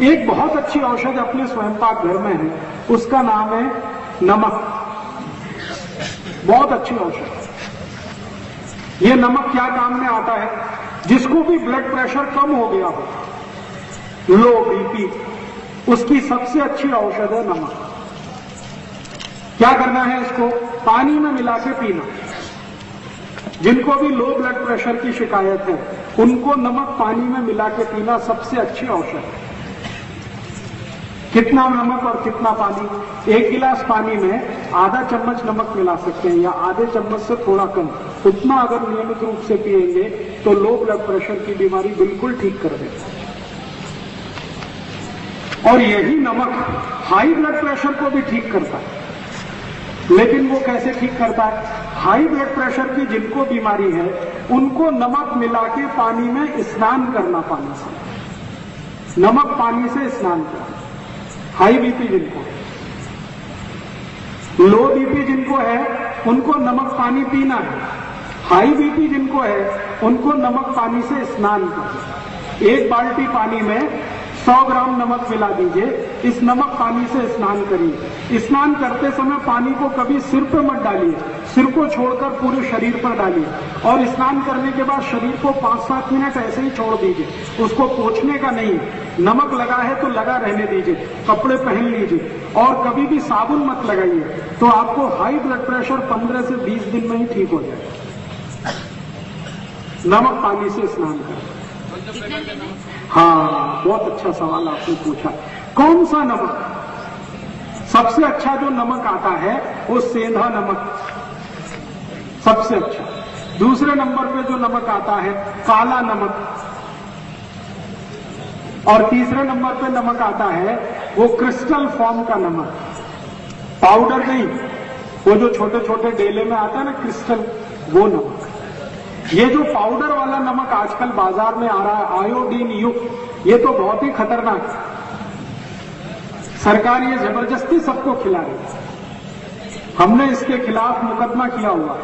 एक बहुत अच्छी औषध अपने स्वयं पाक घर में है, उसका नाम है नमक। बहुत अच्छी औषध। ये नमक क्या काम में आता है? जिसको भी ब्लड प्रेशर कम हो गया हो, लो बीपी, उसकी सबसे अच्छी औषध है नमक। क्या करना है? इसको पानी में मिला के पीना। जिनको भी लो ब्लड प्रेशर की शिकायत है, उनको नमक पानी में मिला के पीना सबसे अच्छी औषध है। कितना नमक और कितना पानी? 1 गिलास पानी में आधा चम्मच नमक मिला सकते हैं या आधे चम्मच से थोड़ा कम। उतना अगर नियमित रूप से पिएंगे तो लो ब्लड प्रेशर की बीमारी बिल्कुल ठीक कर देता है। और यही नमक हाई ब्लड प्रेशर को भी ठीक करता है। लेकिन वो कैसे ठीक करता है? हाई ब्लड प्रेशर की जिनको बीमारी है, उनको नमक मिला के पानी में स्नान करना, पानी से, नमक पानी से स्नान करना। हाई बीपी जिनको, लो बीपी जिनको है, उनको नमक पानी पीना है। हाई बीपी जिनको है, उनको नमक पानी से स्नान करना। 1 बाल्टी पानी में 100 ग्राम नमक मिला दीजिए, इस नमक पानी से स्नान करिए। स्नान करते समय पानी को कभी सिर पर मत डालिए, सिर को छोड़कर पूरे शरीर पर डालिए। और स्नान करने के बाद शरीर को 5-7 मिनट ऐसे ही छोड़ दीजिए, उसको पोंछने का नहीं। नमक लगा है तो लगा रहने दीजिए, कपड़े पहन लीजिए और कभी भी साबुन मत लगाइए। तो आपको हाई ब्लड प्रेशर 15 से 20 दिन में ही ठीक हो जाएगा। नमक पानी से स्नान करें। हाँ, बहुत अच्छा सवाल आपने पूछा। कौन सा नमक? सबसे अच्छा जो नमक आता है वो सेंधा नमक, सबसे अच्छा। दूसरे नंबर पे जो नमक आता है काला नमक, और तीसरे नंबर पे नमक आता है वो क्रिस्टल फॉर्म का नमक, पाउडर नहीं, वो जो छोटे छोटे डेले में आता है ना क्रिस्टल, वो नमक। ये जो पाउडर वाला नमक आजकल बाजार में आ रहा है आयोडीन युक्त, ये तो बहुत ही खतरनाक है। सरकार ये जबरदस्ती सबको खिला रही है। हमने इसके खिलाफ मुकदमा किया हुआ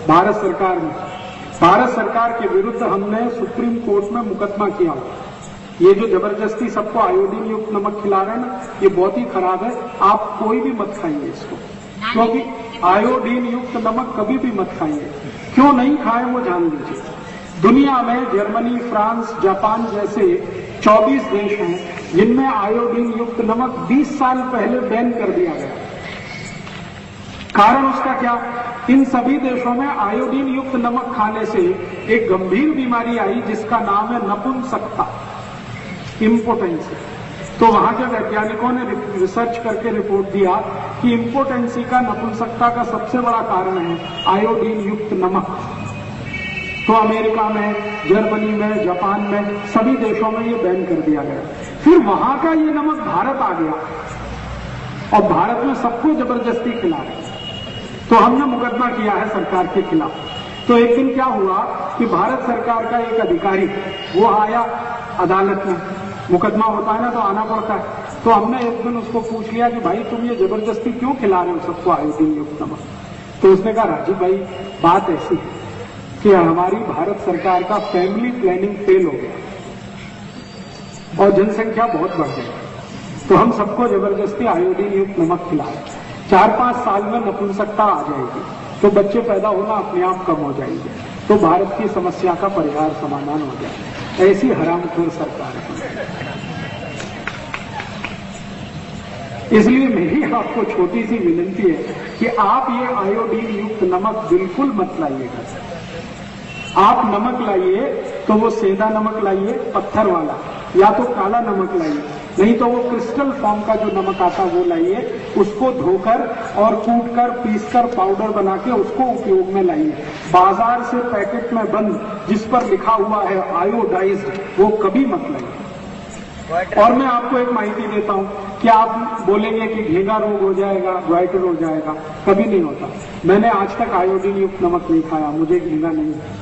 भारत सरकार ने। भारत सरकार के विरुद्ध हमने सुप्रीम कोर्ट में मुकदमा किया हुआ। ये जो जबरदस्ती सबको आयोडीन युक्त नमक खिला रहे हैं ना, ये बहुत ही खराब है। आप कोई भी मत खाइए इसको, क्योंकि आयोडीन युक्त नमक कभी भी मत खाइए। क्यों नहीं खाएं वो जान लीजिए। दुनिया में जर्मनी, फ्रांस, जापान जैसे 24 देश हैं जिनमें आयोडीन युक्त नमक 20 साल पहले बैन कर दिया गया। कारण उसका क्या? इन सभी देशों में आयोडीन युक्त नमक खाने से एक गंभीर बीमारी आई जिसका नाम है नपुंसकता, इम्पोटेंसी। तो वहां के वैज्ञानिकों ने रिसर्च करके रिपोर्ट दिया कि इम्पोटेंसी का, नपुंसकता का सबसे बड़ा कारण है आयोडीन युक्त नमक। तो अमेरिका में, जर्मनी में, जापान में, सभी देशों में ये बैन कर दिया गया। फिर वहां का ये नमक भारत आ गया और भारत में सबको जबरदस्ती खिला रहे। तो हमने मुकदमा किया है सरकार के खिलाफ। तो एक दिन क्या हुआ कि भारत सरकार का एक अधिकारी वो आया अदालत में, मुकदमा होता है ना तो आना पड़ता है। तो हमने एक दिन उसको पूछ लिया कि भाई तुम ये जबरदस्ती क्यों खिला रहे हो सबको आयोडीन युक्त नमक? तो उसने कहा राजीव भाई बात ऐसी है कि हमारी भारत सरकार का फैमिली प्लानिंग फेल हो गया और जनसंख्या बहुत बढ़ गई, तो हम सबको जबरदस्ती आयोडीन युक्त नमक खिला रहे। 4-5 साल में नपुंसकता आ जाएगी, तो बच्चे पैदा होना अपने आप कम हो जाएंगे, तो भारत की समस्या का परिहार समाधान हो जाएगा। ऐसी हरामखोर सरकार है। इसलिए मेरी आपको छोटी सी विनती है कि आप ये आयोडीन युक्त नमक बिल्कुल मत लाइएगा। आप नमक लाइए तो वो सेंधा नमक लाइए, पत्थर वाला, या तो काला नमक लाइए, नहीं तो वो क्रिस्टल फॉर्म का जो नमक आता है वो लाइए। उसको धोकर और कूटकर पीसकर पाउडर बना के उसको उपयोग में लाइए। बाजार से पैकेट में बंद जिस पर लिखा हुआ है आयोडाइज्ड, वो कभी मत लाइए। और मैं आपको एक माहिती देता हूं कि आप बोलेंगे कि घेंगा रोग हो जाएगा, ग्वाइटर हो जाएगा, कभी नहीं होता। मैंने आज तक आयोडीन युक्त नमक नहीं खाया, मुझे घेंगा नहीं है।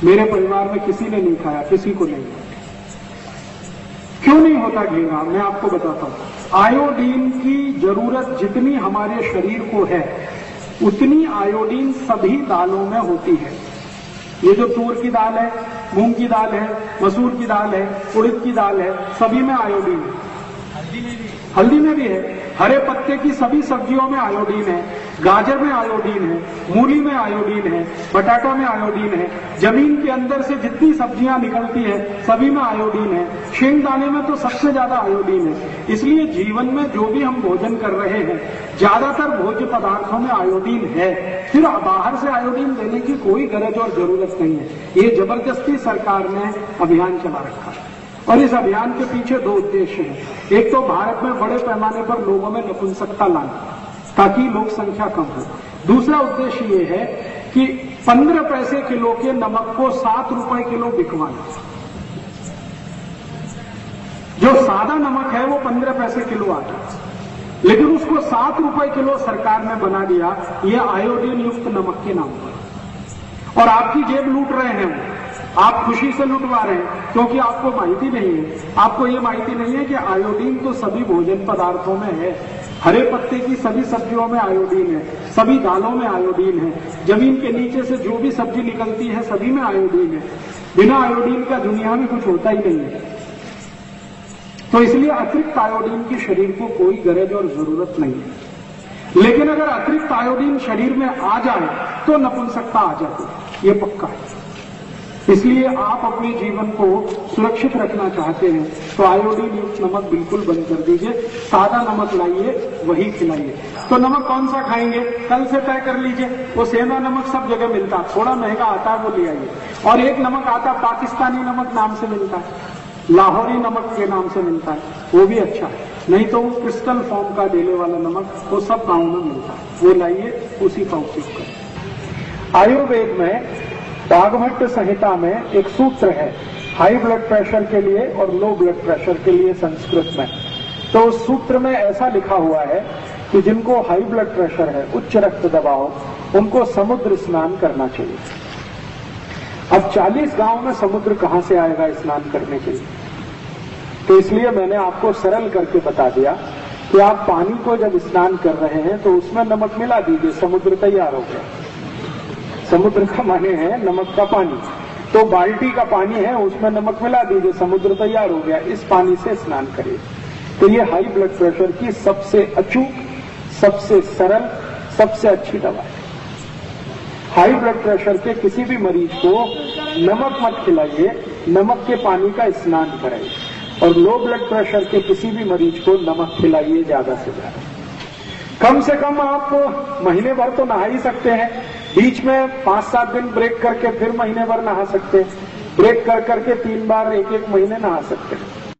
मेरे परिवार में किसी ने नहीं खाया, किसी को नहीं। क्यों नहीं होता घेंगा? मैं आपको बताता हूं। आयोडीन की जरूरत जितनी हमारे शरीर को है उतनी आयोडीन सभी दालों में होती है। ये जो तूर की दाल है, मूंग की दाल है, मसूर की दाल है, उड़द की दाल है, सभी में आयोडीन है। हल्दी में भी है। हरे पत्ते की सभी सब्जियों में आयोडीन है। गाजर में आयोडीन है, मूली में आयोडीन है, बटाटा में आयोडीन है। जमीन के अंदर से जितनी सब्जियां निकलती है सभी में आयोडीन है। शेंगदाने में तो सबसे ज्यादा आयोडीन है। इसलिए जीवन में जो भी हम भोजन कर रहे हैं ज्यादातर भोज्य पदार्थों में आयोडीन है। फिर बाहर से आयोडीन देने की कोई गरज और जरूरत नहीं है। ये जबरदस्ती सरकार ने अभियान चला रखा है और इस अभियान के पीछे दो उद्देश्य हैं। एक तो भारत में बड़े पैमाने पर लोगों में नपुंसकता लाना ताकि लोक संख्या कम हो। दूसरा उद्देश्य ये है कि 15 पैसे किलो के नमक को 7 रुपए किलो बिकवाना। जो सादा नमक है वो 15 पैसे किलो आता है, लेकिन उसको 7 रुपए किलो सरकार ने बना दिया ये आयोडीन युक्त नमक के नाम पर। और आपकी जेब लूट रहे हैं वो, आप खुशी से लुटवा रहे हैं क्योंकि आपको माहिती नहीं है। आपको ये माहिती नहीं है कि आयोडीन तो सभी भोजन पदार्थों में है। हरे पत्ते की सभी सब्जियों में आयोडीन है, सभी दालों में आयोडीन है, जमीन के नीचे से जो भी सब्जी निकलती है सभी में आयोडीन है। बिना आयोडीन का दुनिया में कुछ होता ही नहीं है। तो इसलिए अतिरिक्त आयोडीन की शरीर को कोई गरज और जरूरत नहीं है। लेकिन अगर अतिरिक्त आयोडीन शरीर में आ जाए तो नपुंसकता आ जाती है, ये पक्का है। इसलिए आप अपने जीवन को सुरक्षित रखना चाहते हैं तो आयोडीन युक्त नमक बिल्कुल बंद कर दीजिए। सादा नमक लाइए, वही खिलाइए। तो नमक कौन सा खाएंगे कल से तय कर लीजिए। वो सेंधा नमक सब जगह मिलता है, थोड़ा महंगा आता है वो ले आइए। और एक नमक आता पाकिस्तानी नमक नाम से मिलता है, लाहौरी नमक के नाम से मिलता है, वो भी अच्छा है। नहीं तो वो क्रिस्टल फॉर्म का डेले वाला नमक वो सब गाँव में मिलता है, वो लाइए, उसी का उपयोग करें। आयुर्वेद में वाघभट्ट संहिता में एक सूत्र है हाई ब्लड प्रेशर के लिए और लो ब्लड प्रेशर के लिए संस्कृत में। तो उस सूत्र में ऐसा लिखा हुआ है कि जिनको हाई ब्लड प्रेशर है, उच्च रक्त दबाव, उनको समुद्र स्नान करना चाहिए। अब 40 गांव में समुद्र कहां से आएगा स्नान करने के लिए? तो इसलिए मैंने आपको सरल करके बता दिया कि आप पानी को जब स्नान कर रहे हैं तो उसमें नमक मिला दीजिए, समुद्र तैयार हो गया। समुद्र का माने है नमक का पानी, तो बाल्टी का पानी है उसमें नमक मिला दीजिए, समुद्र तैयार हो गया। इस पानी से स्नान करिए। तो ये हाई ब्लड प्रेशर की सबसे अचूक, सबसे सरल, सबसे अच्छी दवा है। हाई ब्लड प्रेशर के किसी भी मरीज को नमक मत खिलाइए, नमक के पानी का स्नान कराइए। और लो ब्लड प्रेशर के किसी भी मरीज को नमक खिलाइए ज्यादा से ज्यादा। कम से कम आप महीने भर तो नहा ही सकते हैं, बीच में 5-7 दिन ब्रेक करके फिर महीने भर नहा सकते हैं। ब्रेक कर करके 3 बार 1-1 महीने नहा सकते हैं।